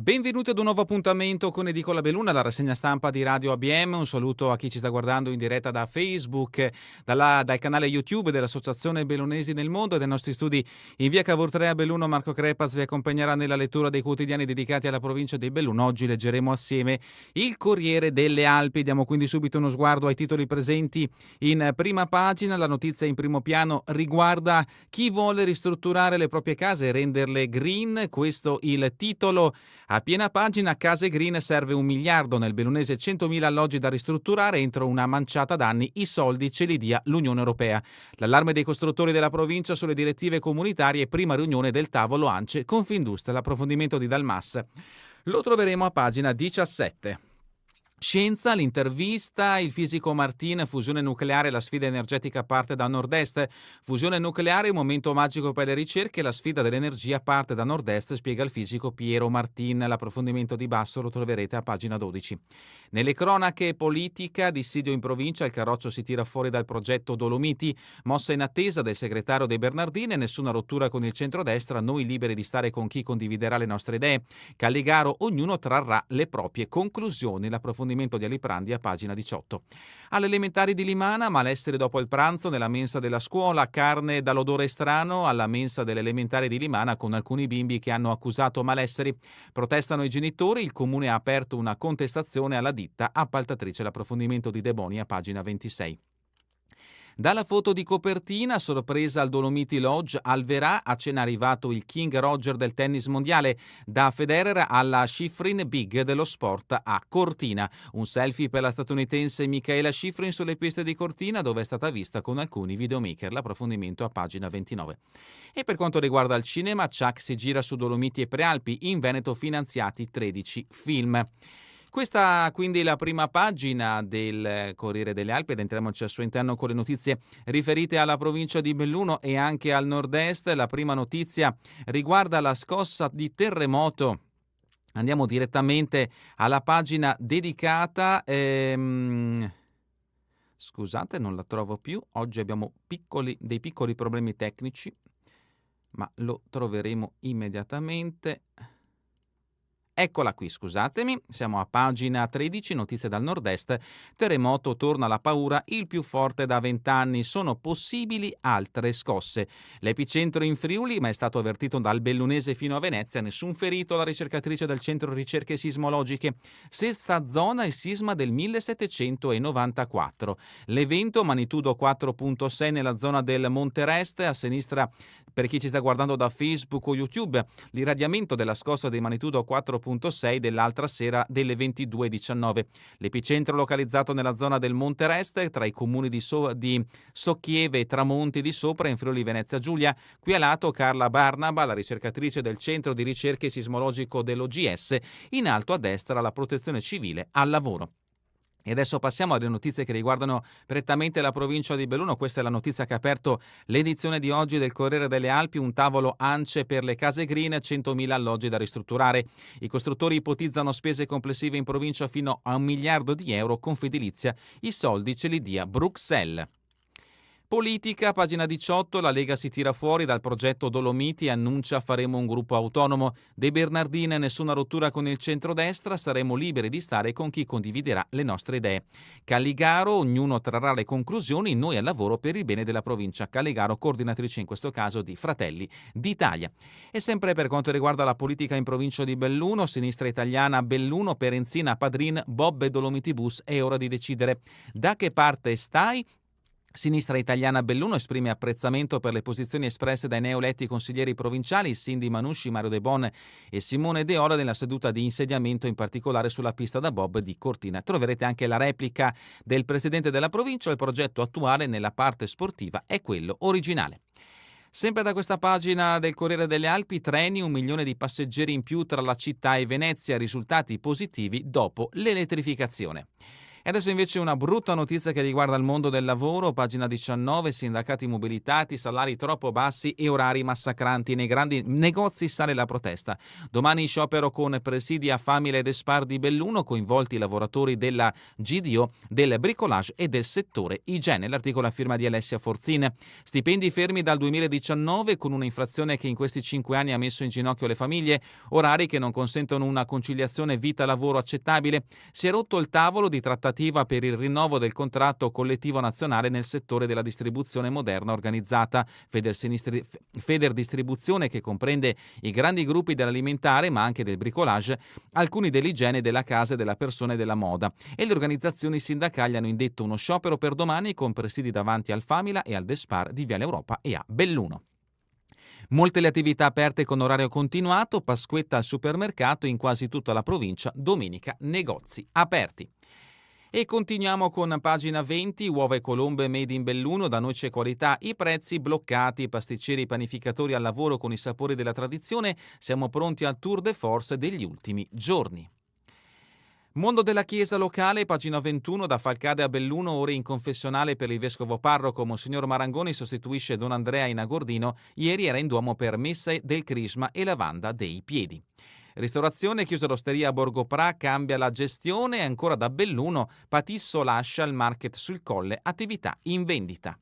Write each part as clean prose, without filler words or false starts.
Benvenuti ad un nuovo appuntamento con Edicola Beluna, la rassegna stampa di Radio ABM. Un saluto a chi ci sta guardando in diretta da Facebook, dal canale YouTube dell'Associazione Bellunesi nel Mondo e dai nostri studi in via Cavour 3 a Belluno. Marco Crepas vi accompagnerà nella lettura dei quotidiani dedicati alla provincia di Belluno. Oggi leggeremo assieme il Corriere delle Alpi. Diamo quindi subito uno sguardo ai titoli presenti in prima pagina. La notizia in primo piano riguarda chi vuole ristrutturare le proprie case e renderle green. Questo il titolo. A piena pagina, Case Green, serve 1 miliardo nel bellunese, 100.000 alloggi da ristrutturare entro una manciata d'anni, i soldi ce li dia l'Unione Europea. L'allarme dei costruttori della provincia sulle direttive comunitarie, prima riunione del tavolo ANCE Confindustria, l'approfondimento di Dalmas. Lo troveremo a pagina 17. Scienza, l'intervista, il fisico Martin, fusione nucleare, la sfida energetica parte da nord-est. Fusione nucleare, un momento magico per le ricerche, la sfida dell'energia parte da nord-est, spiega il fisico Piero Martin. L'approfondimento di basso lo troverete a pagina 12. Nelle cronache politica, dissidio in provincia, il carroccio si tira fuori dal progetto Dolomiti, mossa in attesa del segretario dei Bernardini, nessuna rottura con il centrodestra, noi liberi di stare con chi condividerà le nostre idee. Calligaro, ognuno trarrà le proprie conclusioni. L'approfondimento di Aliprandi a pagina 18. Alle elementari di Limana, malessere dopo il pranzo nella mensa della scuola, carne dall'odore strano alla mensa delle elementari di Limana con alcuni bimbi che hanno accusato malesseri. Protestano i genitori, il comune ha aperto una contestazione alla ditta appaltatrice. L'approfondimento di De Boni a pagina 26. Dalla foto di copertina, sorpresa al Dolomiti Lodge, al Verà, a cena arrivato il King Roger del tennis mondiale, da Federer alla Schifrin Big dello sport a Cortina. Un selfie per la statunitense Michaela Schifrin sulle piste di Cortina, dove è stata vista con alcuni videomaker. L'approfondimento a pagina 29. E per quanto riguarda il cinema, Chuck si gira su Dolomiti e Prealpi, in Veneto finanziati 13 film. Questa quindi è la prima pagina del Corriere delle Alpi ed entriamoci al suo interno con le notizie riferite alla provincia di Belluno e anche al nord-est. La prima notizia riguarda la scossa di terremoto. Andiamo direttamente alla pagina dedicata. Scusate, non la trovo più. Oggi abbiamo dei piccoli problemi tecnici, ma lo troveremo immediatamente. Eccola qui, scusatemi, siamo a pagina 13, notizie dal nord-est. Terremoto, torna la paura, il più forte da 20 anni, sono possibili altre scosse. L'epicentro in Friuli, ma è stato avvertito dal bellunese fino a Venezia, nessun ferito. La ricercatrice del centro ricerche sismologiche. Sesta zona, il sisma del 1794. L'evento, magnitudo 4.6 nella zona del Monterest, a sinistra per chi ci sta guardando da Facebook o YouTube, l'irradiamento della scossa di magnitudo 4.6 dell'altra sera delle 22:19. L'epicentro localizzato nella zona del Monterest, tra i comuni di Socchieve e Tramonti di Sopra, in Friuli Venezia Giulia. Qui a lato Carla Barnaba, la ricercatrice del centro di ricerche sismologico dell'OGS. In alto a destra la protezione civile al lavoro. E adesso passiamo alle notizie che riguardano prettamente la provincia di Belluno. Questa è la notizia che ha aperto l'edizione di oggi del Corriere delle Alpi, un tavolo ANCE per le case green, 100.000 alloggi da ristrutturare. I costruttori ipotizzano spese complessive in provincia fino a 1 miliardo di euro, Confedilizia, i soldi ce li dia Bruxelles. Politica, pagina 18, la Lega si tira fuori dal progetto Dolomiti e annuncia faremo un gruppo autonomo. De Bernardini, nessuna rottura con il centrodestra, saremo liberi di stare con chi condividerà le nostre idee. Calligaro, ognuno trarrà le conclusioni, noi al lavoro per il bene della provincia. Calligaro, coordinatrice in questo caso di Fratelli d'Italia. E sempre per quanto riguarda la politica in provincia di Belluno, Sinistra Italiana, Belluno, Perenzina, Padrin, Bob e Dolomiti Bus, è ora di decidere. Da che parte stai? Sinistra Italiana Belluno esprime apprezzamento per le posizioni espresse dai neoeletti consiglieri provinciali Cindy Manusci, Mario De Bon e Simone De Ola nella seduta di insediamento, in particolare sulla pista da bob di Cortina. Troverete anche la replica del presidente della provincia. Il progetto attuale nella parte sportiva è quello originale. Sempre da questa pagina del Corriere delle Alpi, treni, 1 milione di passeggeri in più tra la città e Venezia, risultati positivi dopo l'elettrificazione. E adesso invece una brutta notizia che riguarda il mondo del lavoro, pagina 19, sindacati mobilitati, salari troppo bassi e orari massacranti. Nei grandi negozi sale la protesta. Domani sciopero con presidi a Famila ed Espar di Belluno, coinvolti i lavoratori della GDO, del bricolage e del settore igiene. L'articolo a firma di Alessia Forzin. Stipendi fermi dal 2019 con un'inflazione che in questi 5 anni ha messo in ginocchio le famiglie, orari che non consentono una conciliazione vita-lavoro accettabile. Si è rotto il tavolo di trattativa per il rinnovo del contratto collettivo nazionale nel settore della distribuzione moderna organizzata. Federdistribuzione, che comprende i grandi gruppi dell'alimentare ma anche del bricolage, alcuni dell'igiene, della casa e della persona e della moda. E le organizzazioni sindacali hanno indetto uno sciopero per domani con presidi davanti al Famila e al Despar di Viale Europa e a Belluno. Molte le attività aperte con orario continuato, Pasquetta al supermercato in quasi tutta la provincia, domenica negozi aperti. E continuiamo con pagina 20, uova e colombe made in Belluno, da noi c'è qualità, i prezzi bloccati, pasticceri e panificatori al lavoro con i sapori della tradizione, siamo pronti al tour de force degli ultimi giorni. Mondo della Chiesa locale, pagina 21, da Falcade a Belluno, ore in confessionale per il vescovo parroco. Monsignor Marangoni sostituisce Don Andrea in Agordino, ieri era in Duomo per messa del Crisma e lavanda dei piedi. Ristorazione, chiusa l'osteria a Borgopra, cambia la gestione e ancora da Belluno, Patisso lascia il market sul Colle, attività in vendita.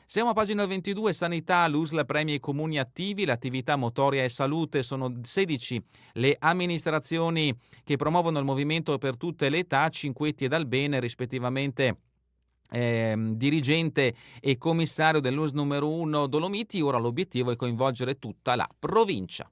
Siamo a pagina 22, sanità, l'USL premia i comuni attivi, l'attività motoria e salute, sono 16 le amministrazioni che promuovono il movimento per tutte le età, Cinquetti ed Albene rispettivamente dirigente e commissario dell'USL numero 1 Dolomiti. Ora l'obiettivo è coinvolgere tutta la provincia.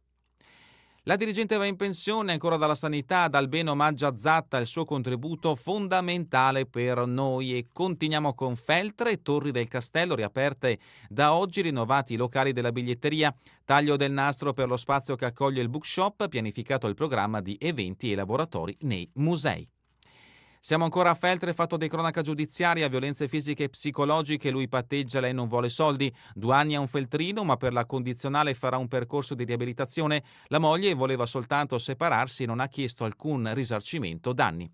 La dirigente va in pensione, ancora dalla sanità, dal bene omaggia Zatta, il suo contributo fondamentale per noi. E continuiamo con Feltre e Torri del Castello, riaperte da oggi, rinnovati i locali della biglietteria, taglio del nastro per lo spazio che accoglie il bookshop, pianificato il programma di eventi e laboratori nei musei. Siamo ancora a Feltre, fatto di cronaca giudiziaria, violenze fisiche e psicologiche, lui patteggia, lei non vuole soldi, 2 anni a un feltrino, ma per la condizionale farà un percorso di riabilitazione, la moglie voleva soltanto separarsi e non ha chiesto alcun risarcimento danni.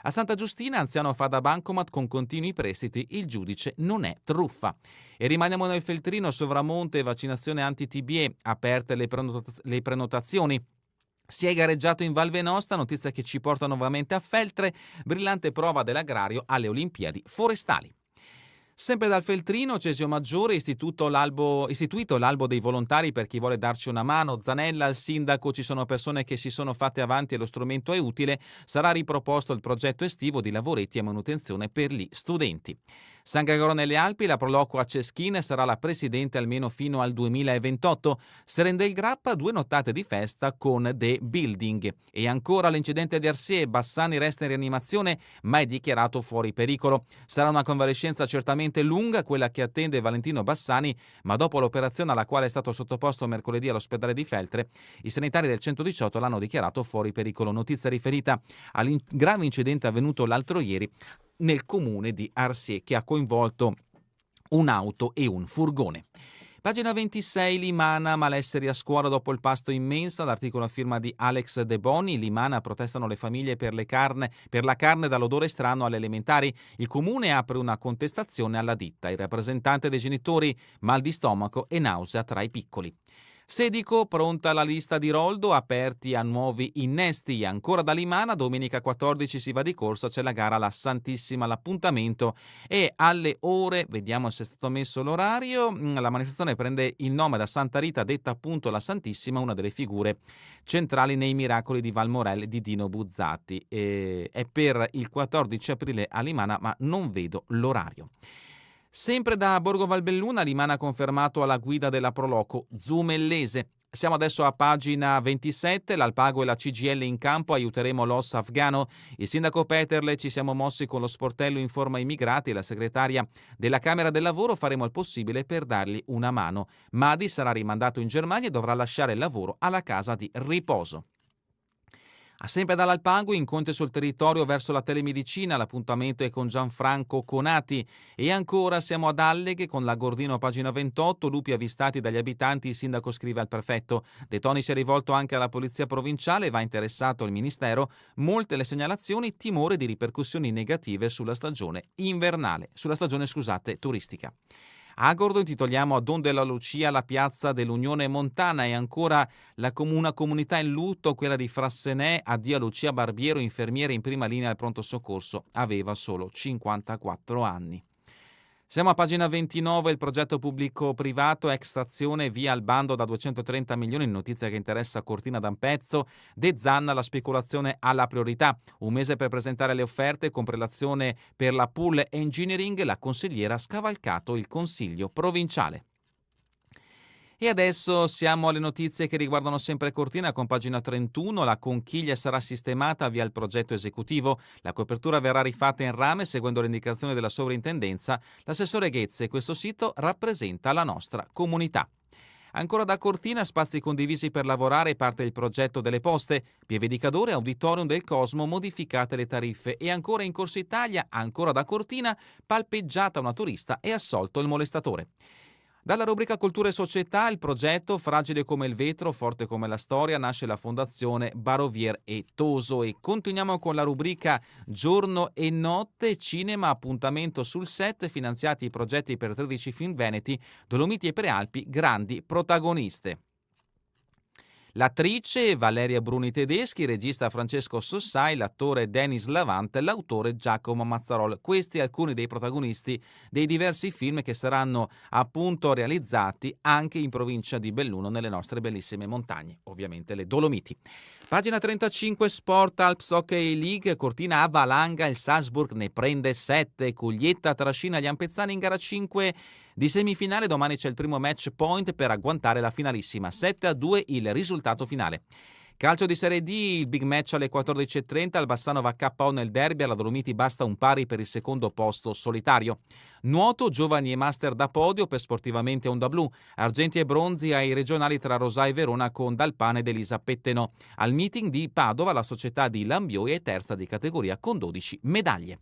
A Santa Giustina, anziano fa da bancomat con continui prestiti, il giudice non è truffa. E rimaniamo nel feltrino, Sovramonte, vaccinazione anti-TBE, aperte le prenotazioni. Si è gareggiato in Val Venosta, notizia che ci porta nuovamente a Feltre, brillante prova dell'agrario alle Olimpiadi forestali. Sempre dal Feltrino, Cesio Maggiore, istituito l'albo dei volontari per chi vuole darci una mano. Zanella, il sindaco, ci sono persone che si sono fatte avanti e lo strumento è utile. Sarà riproposto il progetto estivo di lavoretti e manutenzione per gli studenti. San Gregoro nelle Alpi, la Proloco a Ceschine sarà la presidente almeno fino al 2028. Serendel Grappa, 2 nottate di festa con The Building. E ancora l'incidente di Arsier, Bassani resta in rianimazione ma è dichiarato fuori pericolo. Sarà una convalescenza certamente lunga quella che attende Valentino Bassani, ma dopo l'operazione alla quale è stato sottoposto mercoledì all'ospedale di Feltre, i sanitari del 118 l'hanno dichiarato fuori pericolo. Notizia riferita al grave incidente avvenuto l'altro ieri nel comune di Arsier, che ha coinvolto un'auto e un furgone. Pagina 26, Limana, malesseri a scuola dopo il pasto in mensa, l'articolo a firma di Alex De Boni. Limana, protestano le famiglie per la carne dall'odore strano alle elementari. Il comune apre una contestazione alla ditta. Il rappresentante dei genitori, mal di stomaco e nausea tra i piccoli. Sedico, pronta la lista di Roldo, aperti a nuovi innesti. Ancora da Limana, domenica 14 si va di corsa, c'è la gara alla Santissima, l'appuntamento è alle ore, vediamo se è stato messo l'orario, la manifestazione prende il nome da Santa Rita, detta appunto la Santissima, una delle figure centrali nei miracoli di Valmorel di Dino Buzzati. È per il 14 aprile a Limana, ma non vedo l'orario. Sempre da Borgo Valbelluna, Limana confermato alla guida della Proloco Zumellese. Siamo adesso a pagina 27, l'Alpago e la CGIL in campo, aiuteremo l'OS afghano. Il sindaco Peterle, ci siamo mossi con lo sportello Informa Immigrati e la segretaria della Camera del Lavoro, faremo il possibile per dargli una mano. Madi sarà rimandato in Germania e dovrà lasciare il lavoro alla casa di riposo. Sempre dall'Alpago, incontri sul territorio verso la telemedicina, l'appuntamento è con Gianfranco Conati. E ancora siamo ad Alleghe con la Gordino, pagina 28, lupi avvistati dagli abitanti, il sindaco scrive al prefetto. De Toni si è rivolto anche alla polizia provinciale, va interessato il ministero, molte le segnalazioni, timore di ripercussioni negative sulla stagione turistica. A Agordo intitoliamo a Don della Lucia la piazza dell'Unione Montana e ancora una comunità in lutto, quella di Frassenè, addio a Lucia Barbiero, infermiera in prima linea al pronto soccorso, aveva solo 54 anni. Siamo a pagina 29, il progetto pubblico-privato extrazione via al bando da 230 milioni, notizia che interessa Cortina da un pezzo. De Zanna, la speculazione alla priorità. Un mese per presentare le offerte con prelazione per la pool engineering, la consigliera ha scavalcato il consiglio provinciale. E adesso siamo alle notizie che riguardano sempre Cortina con pagina 31. La conchiglia sarà sistemata via il progetto esecutivo. La copertura verrà rifatta in rame seguendo le indicazioni della sovrintendenza. L'assessore Ghezze, questo sito rappresenta la nostra comunità. Ancora da Cortina, spazi condivisi per lavorare, parte il progetto delle poste. Pieve di Cadore, auditorium del Cosmo, modificate le tariffe. E ancora in Corso Italia, ancora da Cortina, palpeggiata una turista e assolto il molestatore. Dalla rubrica Cultura e Società, il progetto Fragile come il vetro, forte come la storia, nasce la fondazione Barovier e Toso. E continuiamo con la rubrica Giorno e Notte, cinema, appuntamento sul set, finanziati i progetti per 13 film veneti, Dolomiti e Prealpi, grandi protagoniste. L'attrice Valeria Bruni Tedeschi, il regista Francesco Sossai, l'attore Denis Lavant, l'autore Giacomo Mazzarol. Questi alcuni dei protagonisti dei diversi film che saranno appunto realizzati anche in provincia di Belluno, nelle nostre bellissime montagne, ovviamente le Dolomiti. Pagina 35, Sport Alps Hockey League, Cortina a valanga, il Salzburg ne prende 7, Cuglietta trascina gli ampezzani in gara 5 di semifinale, domani c'è il primo match point per agguantare la finalissima, 7-2 il risultato finale. Calcio di Serie D, il big match alle 14.30, il Bassano va KO nel derby, alla Dolomiti basta un pari per il secondo posto solitario. Nuoto, giovani e master da podio per Sportivamente Onda Blu, argenti e bronzi ai regionali tra Rosà e Verona con Dalpane ed Elisa Pettenò. Al meeting di Padova la società di Lambioi è terza di categoria con 12 medaglie.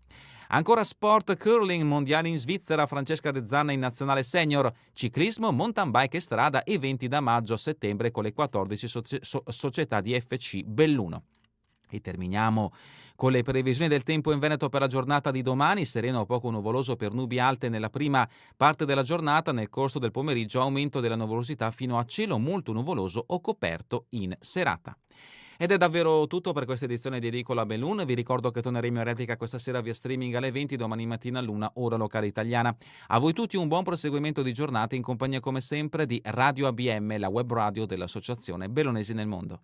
Ancora sport, curling, mondiali in Svizzera, Francesca De Zanna in nazionale senior, ciclismo, mountain bike e strada, eventi da maggio a settembre con le 14 società di FC Belluno. E terminiamo con le previsioni del tempo in Veneto per la giornata di domani, sereno o poco nuvoloso per nubi alte nella prima parte della giornata, nel corso del pomeriggio aumento della nuvolosità fino a cielo molto nuvoloso o coperto in serata. Ed è davvero tutto per questa edizione di Edicola Belun. Vi ricordo che torneremo in replica questa sera via streaming alle 20, domani mattina all'1 ora locale italiana. A voi tutti un buon proseguimento di giornata in compagnia come sempre di Radio ABM, la web radio dell'Associazione Bellunesi nel Mondo.